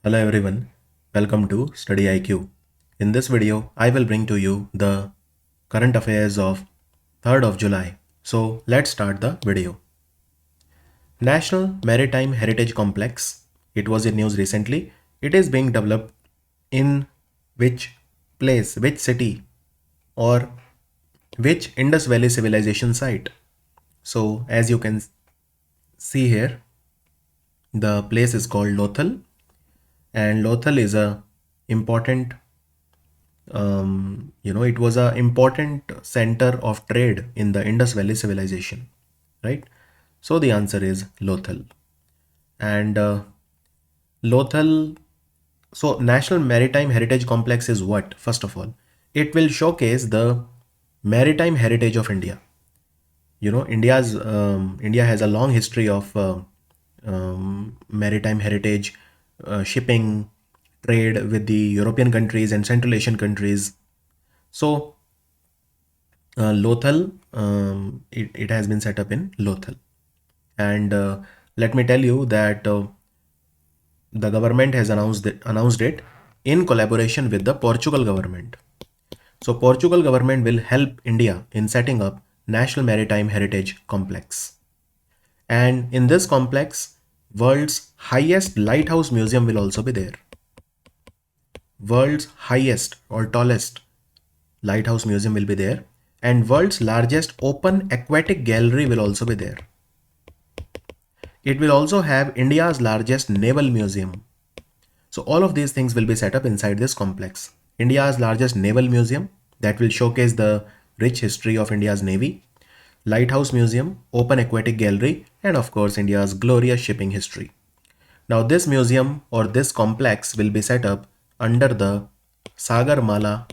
Hello everyone, welcome to Study IQ. In this video, I will bring to you the current affairs of 3rd of July. So let's start the video. National Maritime Heritage Complex. It was in news recently. It is being developed in which place, which city or which Indus Valley Civilization site. So as you can see here, the place is called Lothal, and Lothal is a important it was a important center of trade in the Indus Valley civilization, right? So the answer is Lothal. And Lothal, so National Maritime Heritage Complex is what? First of all, it will showcase the maritime heritage of India. India has a long history of maritime heritage, shipping, trade with the European countries and Central Asian countries. So Lothal, it has been set up in Lothal. And let me tell you that the government has announced it in collaboration with the Portugal government. So Portugal government will help India in setting up National Maritime Heritage Complex. And in this complex, world's highest lighthouse museum will also be there. World's highest or tallest lighthouse museum will be there, and world's largest open aquatic gallery will also be there. It will also have India's largest naval museum. So all of these things will be set up inside this complex. India's largest naval museum that will showcase the rich history of India's navy, lighthouse museum, open aquatic gallery, and of course India's glorious shipping history. Now this museum or this complex will be set up under the Sagar Mala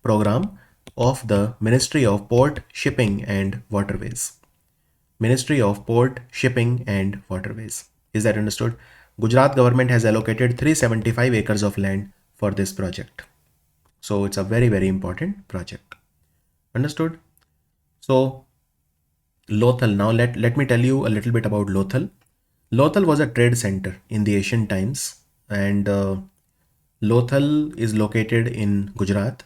program of the Ministry of Port, Shipping and Waterways. Ministry of Port, Shipping and Waterways. Is that understood? Gujarat government has allocated 375 acres of land for this project. So it's a very, very important project. Understood? So Lothal, now let me tell you a little bit about Lothal. Lothal was a trade center in the ancient times, and Lothal is located in Gujarat.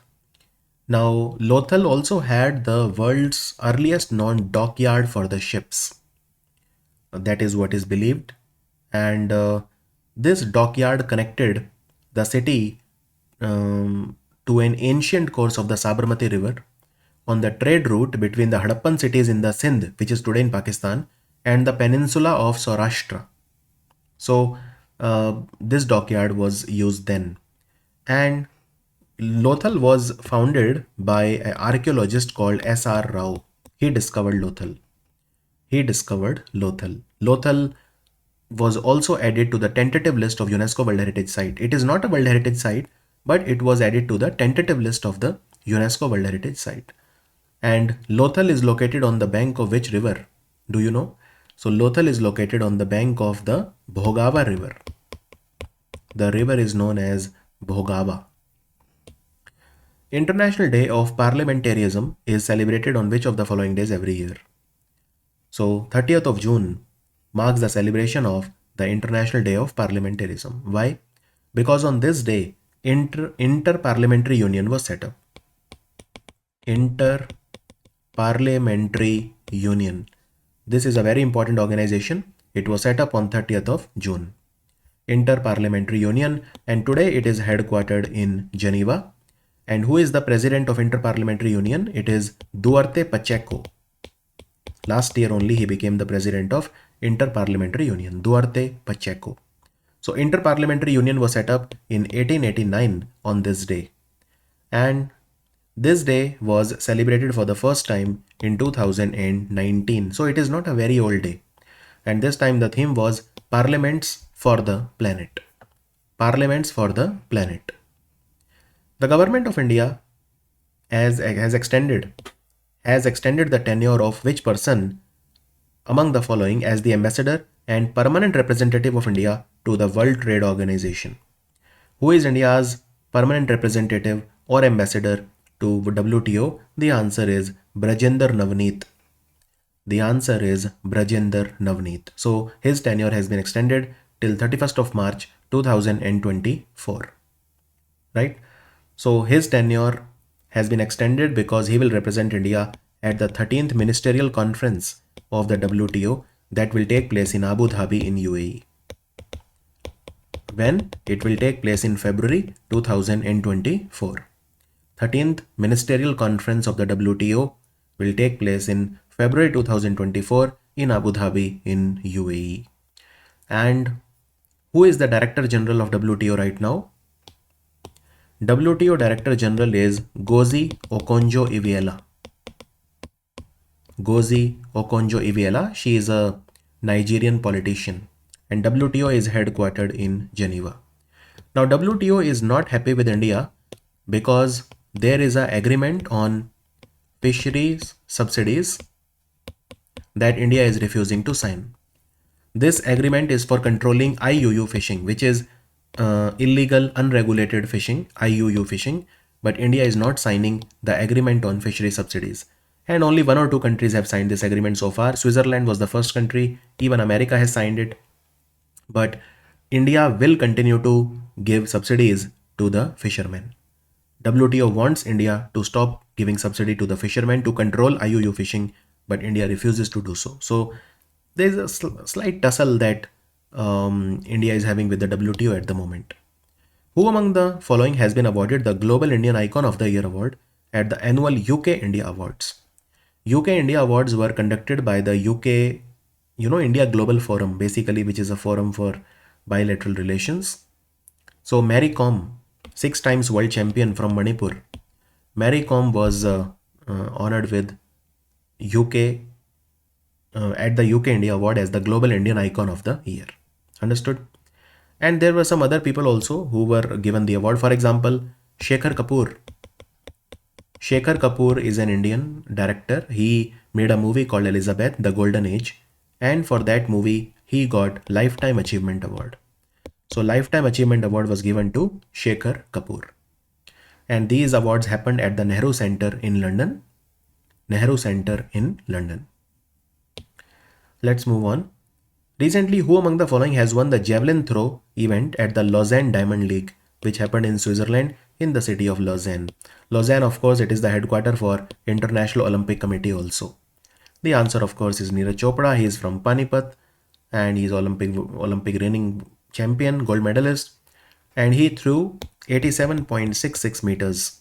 Now, Lothal also had the world's earliest known dockyard for the ships. That is what is believed. And this dockyard connected the city to an ancient course of the Sabarmati River on the trade route between the Harappan cities in the Sindh, which is today in Pakistan, and the peninsula of Saurashtra. So this dockyard was used then. And Lothal was founded by an archaeologist called S.R. Rao. He discovered Lothal. Lothal was also added to the tentative list of UNESCO World Heritage Site. It is not a World Heritage Site, but it was added to the tentative list of the UNESCO World Heritage Site. And Lothal is located on the bank of which river? Do you know? So Lothal is located on the bank of the Bhogava River. The river is known as Bhogava. International Day of Parliamentarism is celebrated on which of the following days every year? So 30th of June marks the celebration of the International Day of Parliamentarism. Why? Because on this day, Inter-Parliamentary Union was set up. Inter-Parliamentary Union. This is a very important organization. It was set up on 30th of June. Inter-Parliamentary Union, and today it is headquartered in Geneva. And who is the president of Inter-Parliamentary Union? It is Duarte Pacheco. Last year only he became the president of Inter-Parliamentary Union, Duarte Pacheco. So Inter-Parliamentary Union was set up in 1889 on this day. And this day was celebrated for the first time in 2019. So it is not a very old day. And this time the theme was Parliaments for the Planet. Parliaments for the Planet. The government of India has extended the tenure of which person among the following as the ambassador and permanent representative of India to the World Trade Organization? Who is India's permanent representative or ambassador to WTO? The answer is Brajender Navneet. The answer is Brajender Navneet. So his tenure has been extended till 31st of March 2024, right? So his tenure has been extended because he will represent India at the 13th Ministerial Conference of the WTO that will take place in Abu Dhabi in UAE. When? It will take place in February 2024. 13th Ministerial Conference of the WTO will take place in February 2024 in Abu Dhabi in UAE. And who is the Director General of WTO right now? WTO Director General is Ngozi Okonjo-Iweala. Ngozi Okonjo-Iweala, she is a Nigerian politician, and WTO is headquartered in Geneva. Now WTO is not happy with India because there is an agreement on fisheries subsidies that India is refusing to sign. This agreement is for controlling IUU fishing, which is illegal unregulated fishing, IUU fishing, but India is not signing the agreement on fishery subsidies. And only 1 or 2 countries have signed this agreement so far. Switzerland was the first country, even America has signed it. But India will continue to give subsidies to the fishermen. WTO wants India to stop giving subsidy to the fishermen to control IUU fishing, but India refuses to do so. So there is a slight tussle that India is having with the WTO at the moment. Who among the following has been awarded the Global Indian Icon of the Year award at the annual UK India Awards? UK India Awards were conducted by the UK, India Global Forum, basically, which is a forum for bilateral relations. So Mary Kom, 6 times world champion from Manipur, Mary Kom was honored with UK at the UK India Award as the Global Indian Icon of the Year. Understood? And there were some other people also who were given the award. For example, Shekhar Kapoor. Shekhar Kapoor is an Indian director. He made a movie called Elizabeth, The Golden Age. And for that movie, he got Lifetime Achievement Award. So Lifetime Achievement Award was given to Shekhar Kapoor. And these awards happened at the Nehru Center in London. Nehru Center in London. Let's move on. Recently, who among the following has won the Javelin Throw event at the Lausanne Diamond League, which happened in Switzerland in the city of Lausanne? Lausanne, of course, it is the headquarters for International Olympic Committee also. The answer, of course, is Neeraj Chopra. He is from Panipat and he is Olympic reigning champion, gold medalist. And he threw 87.66 meters.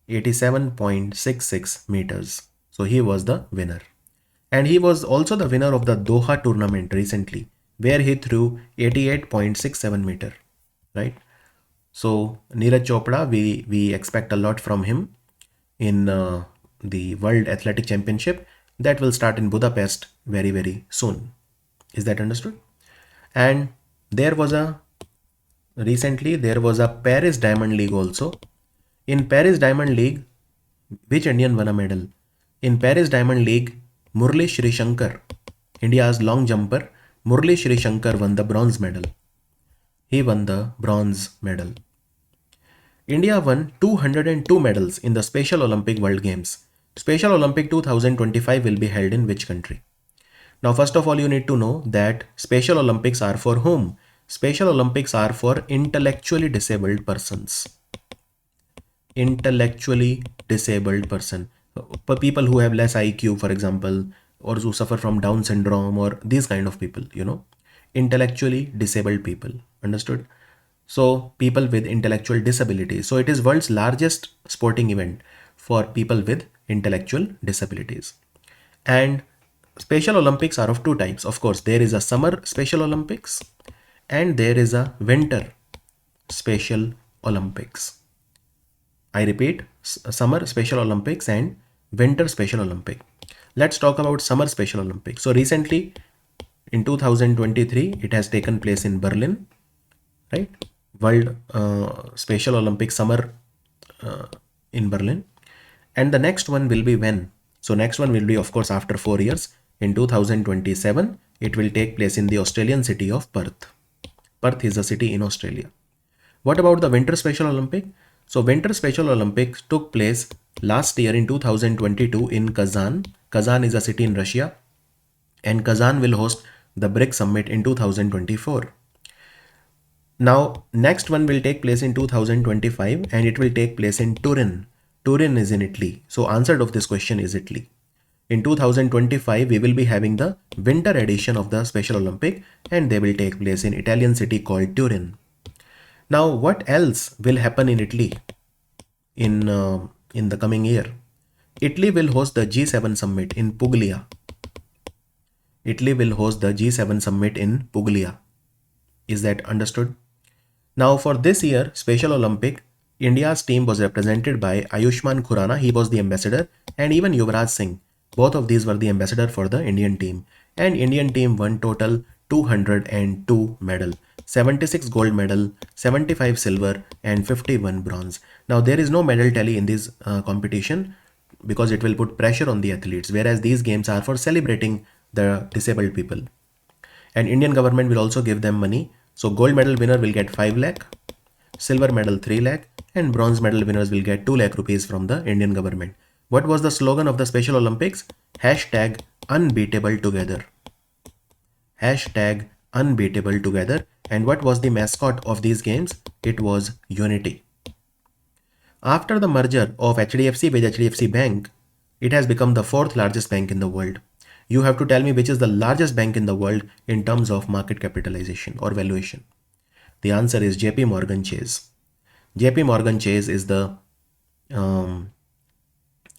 87.66 meters. So he was the winner. And he was also the winner of the Doha tournament recently, where he threw 88.67 meter, right? So Neeraj Chopra, we expect a lot from him in the World Athletic Championship that will start in Budapest very, very soon. Is that understood? And recently there was a Paris Diamond League also. In Paris Diamond League, which Indian won a medal? In Paris Diamond League, Murli Shri Shankar, India's long jumper, Murli Shri Shankar won the bronze medal. He won the bronze medal. India won 202 medals in the Special Olympic World Games. Special Olympic 2025 will be held in which country? Now, first of all, you need to know that Special Olympics are for whom? Special Olympics are for intellectually disabled persons. Intellectually disabled person. People who have less IQ, for example, or who suffer from Down syndrome or these kind of people, intellectually disabled people. Understood? So people with intellectual disabilities. So it is world's largest sporting event for people with intellectual disabilities. And Special Olympics are of 2 types. Of course, there is a Summer Special Olympics and there is a Winter Special Olympics. I repeat, Summer Special Olympics and Winter Special Olympic. Let's talk about Summer Special Olympics. So recently in 2023, it has taken place in Berlin, right? World Special Olympics Summer in Berlin. And the next one will be when? So next one will be, of course, after 4 years. In 2027, it will take place in the Australian city of Perth. Perth is a city in Australia. What about the Winter Special Olympic? So Winter Special Olympics took place last year in 2022 in Kazan. Kazan is a city in Russia, and Kazan will host the BRICS Summit in 2024. Now, next one will take place in 2025 and it will take place in Turin. Turin is in Italy. So answer of this question is Italy. In 2025, we will be having the winter edition of the Special Olympic and they will take place in Italian city called Turin. Now, what else will happen in Italy in the coming year? Italy will host the G7 summit in Puglia. Italy will host the G7 summit in Puglia. Is that understood? Now for this year, Special Olympic, India's team was represented by Ayushman Khurrana, he was the ambassador, and even Yuvraj Singh. Both of these were the ambassador for the Indian team. And Indian team won total 202 medal, 76 gold medal, 75 silver and 51 bronze. Now there is no medal tally in this competition because it will put pressure on the athletes, whereas these games are for celebrating the disabled people. And Indian government will also give them money. So gold medal winner will get 5 lakh, silver medal 3 lakh and bronze medal winners will get 2 lakh rupees from the Indian government. What was the slogan of the Special Olympics? Hashtag unbeatable together. Hashtag unbeatable together. And what was the mascot of these games? It was unity. After the merger of HDFC with HDFC Bank, it has become the 4th largest bank in the world. You have to tell me which is the largest bank in the world in terms of market capitalization or valuation. The answer is JP Morgan Chase. JP Morgan Chase is the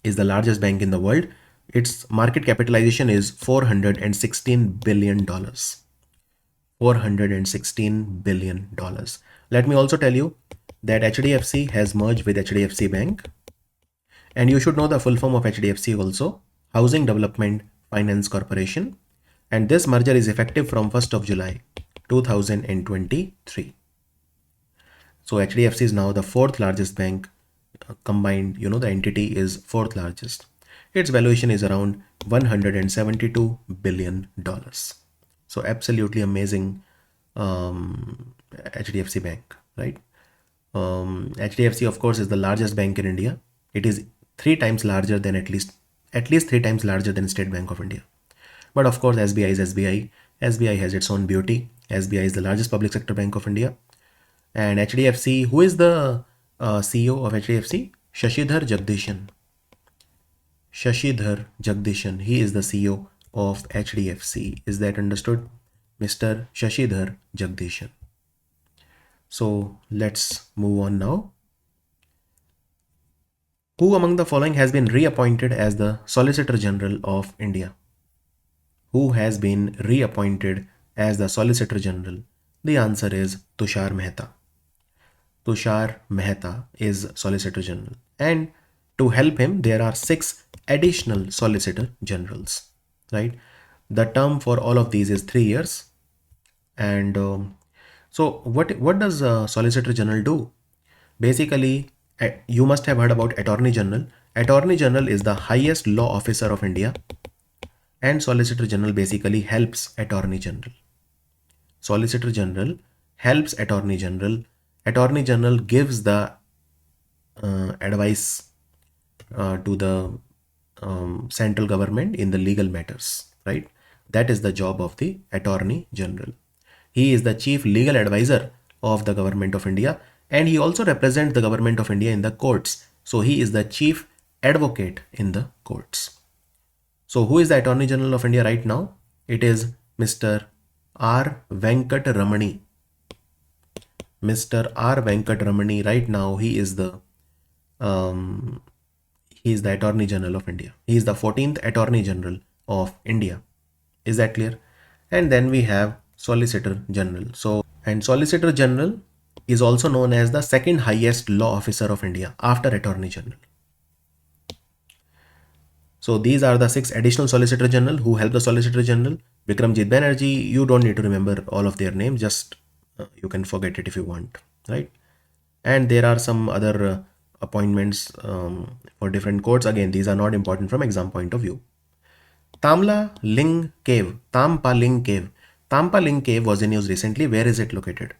largest bank in the world. Its market capitalization is $416 billion. $416 billion. Let me also tell you that HDFC has merged with HDFC Bank. And you should know the full form of HDFC also, Housing Development Finance Corporation. And this merger is effective from 1st of July 2023. So HDFC is now the 4th largest bank combined, the entity is 4th largest. Its valuation is around $172 billion. So absolutely amazing HDFC Bank, right? HDFC of course is the largest bank in India. It is 3 times larger than at least 3 times larger than State Bank of India. But of course SBI is SBI. SBI has its own beauty. SBI is the largest public sector bank of India. And HDFC, who is the CEO of HDFC? Shashidhar Jagdishan. Shashidhar Jagdishan. He is the CEO of HDFC. Is that understood? Mr. Shashidhar Jagdishan. So let's move on now. Who among the following has been reappointed as the Solicitor-General of India? Who has been reappointed as the Solicitor-General? The answer is Tushar Mehta. Tushar Mehta is Solicitor-General. And to help him, there are 6 additional Solicitor Generals, right? The term for all of these is 3 years. And so what does Solicitor General do? Basically, you must have heard about Attorney General. Attorney General is the highest law officer of India. And Solicitor General basically helps Attorney General. Solicitor General helps Attorney General. Attorney General gives the advice to the central government in the legal matters, right? That is the job of the Attorney General. He is the chief legal advisor of the government of India and he also represents the government of India in the courts. So he is the chief advocate in the courts. So who is the Attorney General of India right now? It is Mr. R. Venkat Ramani. Mr. R. Venkat Ramani right now, he is the Attorney General of India. He is the 14th Attorney General of India. Is that clear? And then we have Solicitor General. And Solicitor General is also known as the second highest law officer of India after Attorney General. So these are the 6 additional Solicitor General who help the Solicitor General. Vikramjit Banerjee, you don't need to remember all of their names, just you can forget it if you want, right? And there are some other appointments for different courts. Again, these are not important from exam point of view. Tampa Ling Cave. Tampa Ling Cave was in news recently. Where is it located?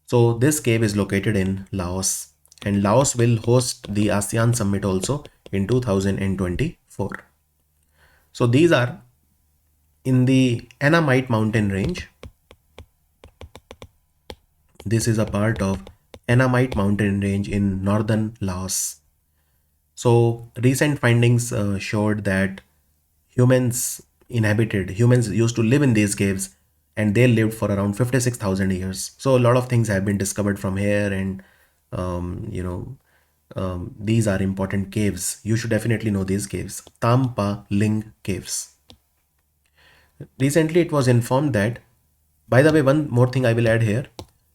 So this cave is located in Laos, and Laos will host the ASEAN Summit also in 2024. So these are in the Anaemia mountain range. This is a part of Anaemia mountain range in northern Laos. So recent findings showed that humans used to live in these caves, and they lived for around 56,000 years. So a lot of things have been discovered from here, and these are important caves. You should definitely know these caves. Tampa Ling caves. Recently it was informed that, by the way, one more thing I will add here.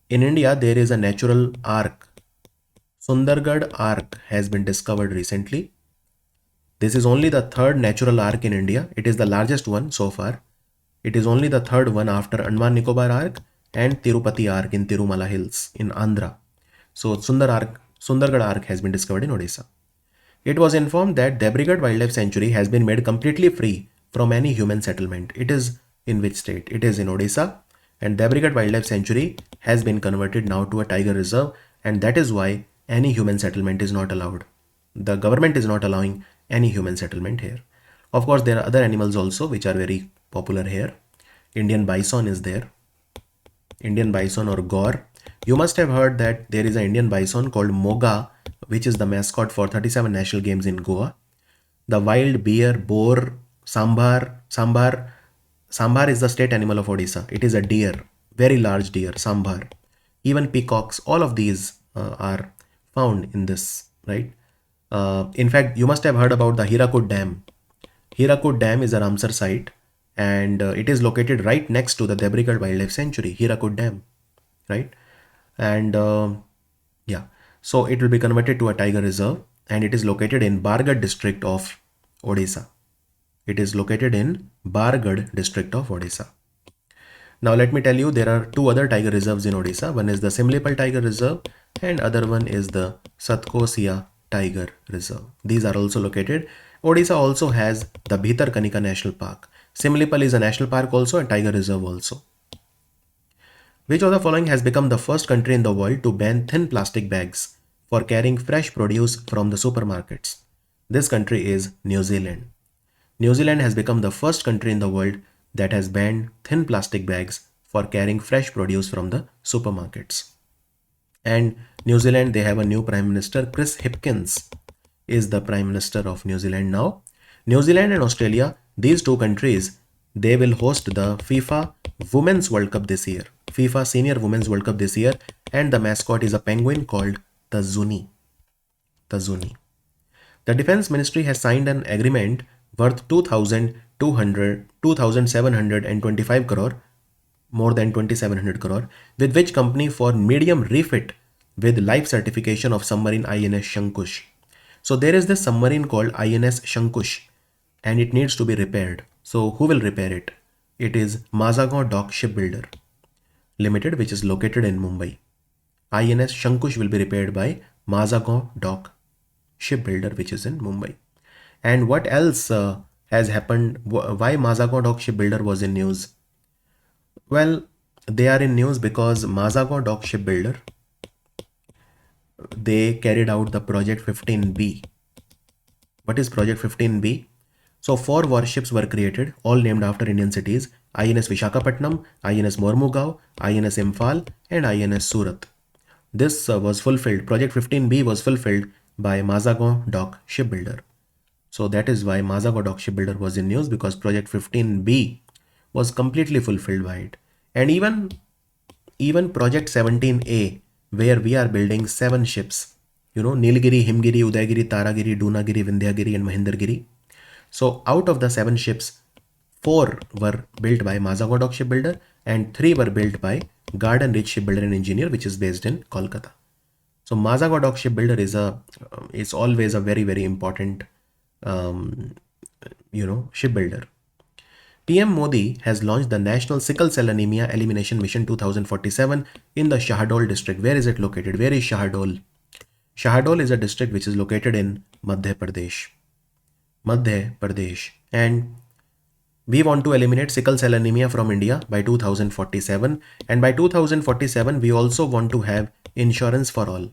In India, there is a natural ark. Sundargarh Ark has been discovered recently. This is only the third natural ark in India. It is the largest one so far. It is only the third one after Andaman Nicobar Ark and Tirupati Ark in Tirumala Hills in Andhra. So Sundargarh Ark has been discovered in Odisha. It was informed that Debrigarh Wildlife Sanctuary has been made completely free from any human settlement. It is in which state? It is in Odisha, and Debrigarh Wildlife Sanctuary has been converted now to a tiger reserve, and that is why any human settlement is not allowed. The government is not allowing any human settlement here. Of course, there are other animals also which are very popular here. Indian bison is there. Indian bison or gaur. You must have heard that there is an Indian bison called Moga, which is the mascot for 37 national games in Goa. The wild bear, boar, sambar is the state animal of Odisha. It is a deer, very large deer, sambar. Even peacocks, all of these are found in this, right? In fact, you must have heard about the Hirakud Dam. Hirakud Dam is a Ramsar site, and it is located right next to the Debrigarh Wildlife Sanctuary, Hirakud Dam, right? And yeah, so it will be converted to a tiger reserve, and it is located in Bargarh district of Odisha. It is located in Bargarh district of Odisha. Now let me tell you, there are two other tiger reserves in Odisha. One is the Simlipal Tiger Reserve, and other one is the Satkosia Tiger Reserve. These are also located. Odisha also has the Bhitarkanika National Park. Simlipal is a national park also, and tiger reserve also. Which of the following has become the first country in the world to ban thin plastic bags for carrying fresh produce from the supermarkets? This country is New Zealand. New Zealand has become the first country in the world that has banned thin plastic bags for carrying fresh produce from the supermarkets. And New Zealand, they have a new Prime Minister. Chris Hipkins is the Prime Minister of New Zealand now. New Zealand and Australia, these two countries, they will host the FIFA Women's World Cup this year. FIFA Senior Women's World Cup this year, and the mascot is a penguin called the Zuni. The Zuni. The Defense Ministry has signed an agreement worth 2,725 crore, more than 2,700 crore, with which company for medium refit with life certification of submarine INS Shankush. So there is this submarine called INS Shankush, and it needs to be repaired. So who will repair it? It is Mazagon Dock Shipbuilder Limited, which is located in Mumbai. INS Shankush will be repaired by Mazagon Dock Shipbuilder, which is in Mumbai. And what else has happened? Why Mazagon Dock Shipbuilder was in news? Well, they are in news because Mazagon Dock Shipbuilder, they carried out the Project 15B. What is Project 15B? So 4 warships were created, all named after Indian cities: INS Vishakhapatnam, INS Mormugao, INS Imphal, and INS Surat. This was fulfilled. Project 15B was fulfilled by Mazagon Dock Shipbuilder. So that is why Mazagon Dock Shipbuilder was in news, because Project 15B was completely fulfilled by it. And even Project 17A, where we are building 7 ships, Nilgiri, Himgiri, Udaygiri, Taragiri, Dunagiri, Vindhyagiri, and Mahendragiri. So out of the 7 ships, 4 were built by Mazagon Dock Shipbuilder and 3 were built by Garden Ridge Shipbuilder and Engineer, which is based in Kolkata. So Mazagon Dock Shipbuilder is always a very, very important shipbuilder. PM Modi has launched the National Sickle Cell Anemia Elimination Mission 2047 in the Shahdol district. Where is it located? Where is Shahdol? Shahdol is a district which is located in Madhya Pradesh. And we want to eliminate sickle cell anemia from India by 2047. And by 2047, we also want to have insurance for all.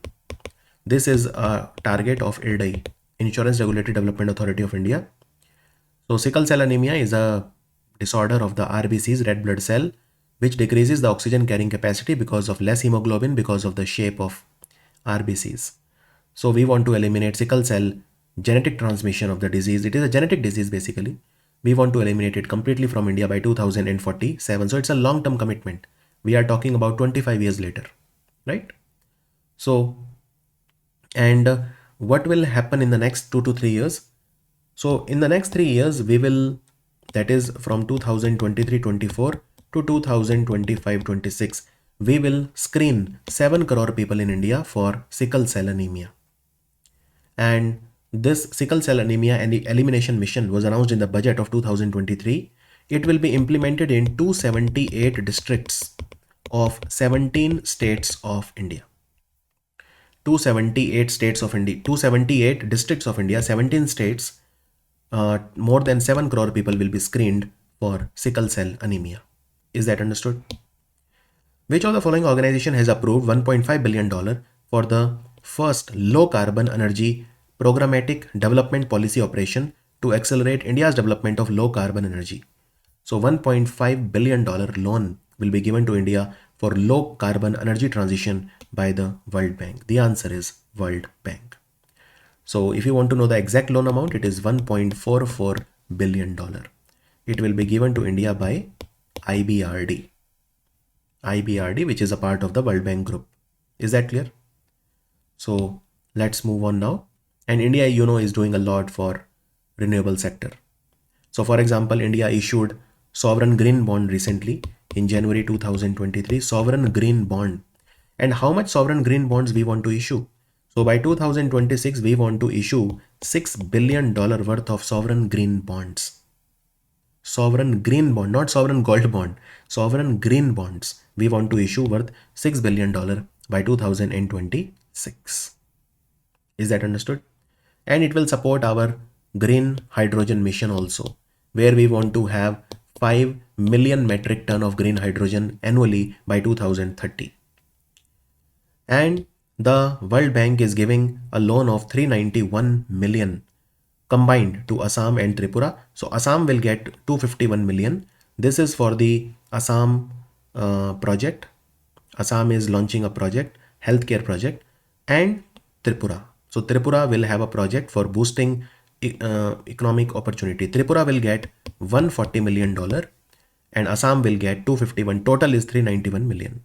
This is a target of IRDAI, Insurance Regulatory Development Authority of India. So sickle cell anemia is a disorder of the RBC's, red blood cell. which decreases the oxygen carrying capacity because of less hemoglobin because of the shape of RBCs. So we want to eliminate sickle cell genetic transmission of the disease. It is a genetic disease basically. We want to eliminate it completely from India by 2047. So it's a long-term commitment. We are talking about 25 years later, right? So, and what will happen in the next 2 to 3 years? So in the next 3 years, we will, that is from 2023-24 to 2025-26, we will screen 7 crore people in India for sickle cell anemia. And this sickle cell anemia and the elimination mission was announced in the budget of 2023. It will be implemented in 278 districts of 17 states of India. 278 states of India, 278 districts of India, 17 states, more than 7 crore people will be screened for sickle cell anemia. Is that understood? Which of the following organization has approved $1.5 billion for the first low carbon energy programmatic development policy operation to accelerate India's development of low carbon energy? So $1.5 billion loan will be given to India for low carbon energy transition by the World Bank. The answer is World Bank. So if you want to know the exact loan amount, it is $1.44 billion. It will be given to India by IBRD. IBRD, which is a part of the World Bank group. Is that clear? So let's move on now. And India, you know, is doing a lot for renewable sector. So for example, India issued sovereign green bond recently in January 2023, sovereign green bond. And how much sovereign green bonds we want to issue? So by 2026, we want to issue $6 billion worth of sovereign green bonds. Sovereign green bond, not sovereign gold bond, sovereign green bonds. We want to issue worth $6 billion by 2026. Is that understood? And it will support our green hydrogen mission also, where we want to have 5 million metric ton of green hydrogen annually by 2030. And the World Bank is giving a loan of 391 million combined to Assam and Tripura. So Assam will get 251 million. This is for the Assam project. Assam is launching a project, healthcare project, and Tripura. So Tripura will have a project for boosting economic opportunity. Tripura will get $140 million and Assam will get 251. Total is 391 million.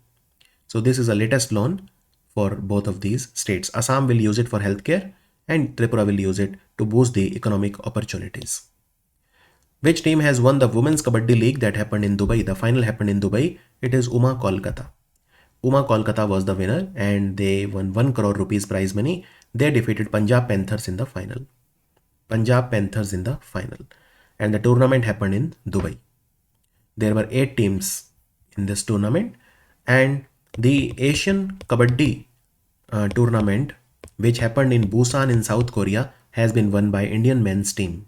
So this is the latest loan for both of these states. Assam will use it for healthcare and Tripura will use it to boost the economic opportunities. Which team has won the Women's Kabaddi League that happened in Dubai? The final happened in Dubai. It is Uma Kolkata. Uma Kolkata was the winner and they won 1 crore rupees prize money. They defeated Punjab Panthers in the final. Punjab Panthers in the final. And the tournament happened in Dubai. There were 8 teams in this tournament. And the Asian Kabaddi tournament, which happened in Busan in South Korea, has been won by Indian men's team.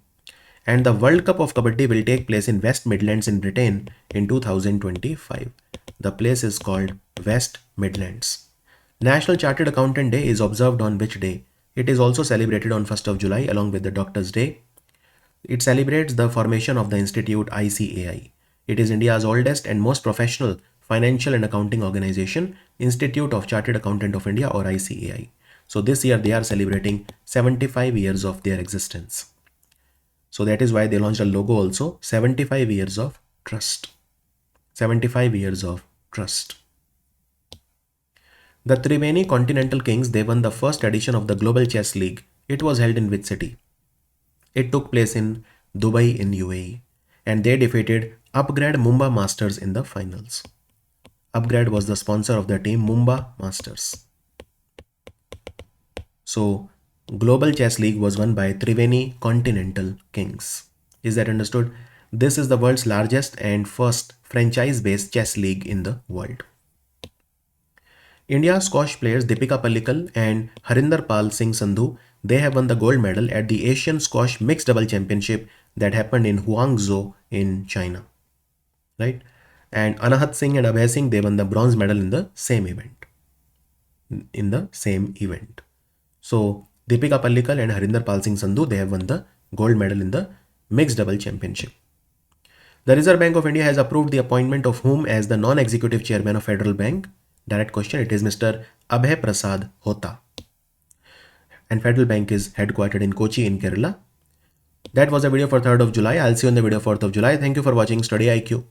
And the World Cup of Kabaddi will take place in West Midlands in Britain in 2025. The place is called West Midlands. National Chartered Accountant Day is observed on which day? It is also celebrated on 1st of July along with the Doctor's Day. It celebrates the formation of the institute ICAI. It is India's oldest and most professional financial and accounting organization, Institute of Chartered Accountant of India or ICAI. So this year they are celebrating 75 years of their existence. So that is why they launched a logo also, 75 years of trust. 75 years of trust. The Triveni Continental Kings, they won the first edition of the Global Chess League. It was held in which city? It took place in Dubai in UAE. And they defeated Upgrade Mumbai Masters in the finals. Upgrade was the sponsor of the team, Mumbai Masters. So Global Chess League was won by Triveni Continental Kings. Is that understood? This is the world's largest and first franchise-based chess league in the world. India's squash players Deepika Pallikal and Harinder Pal Singh Sandhu, they have won the gold medal at the Asian Squash Mixed Double Championship that happened in Guangzhou in China. Right? And Anahat Singh and Abhay Singh, they won the bronze medal in the same event. So Deepika Pallikal and Harinder Pal Singh Sandhu, they have won the gold medal in the mixed double championship. The Reserve Bank of India has approved the appointment of whom as the non-executive chairman of Federal Bank? Direct question. It is Mr. Abhay Prasad Hota. And Federal Bank is headquartered in Kochi in Kerala. That was the video for 3rd of July. I'll see you on the video 4th of July. Thank you for watching Study IQ.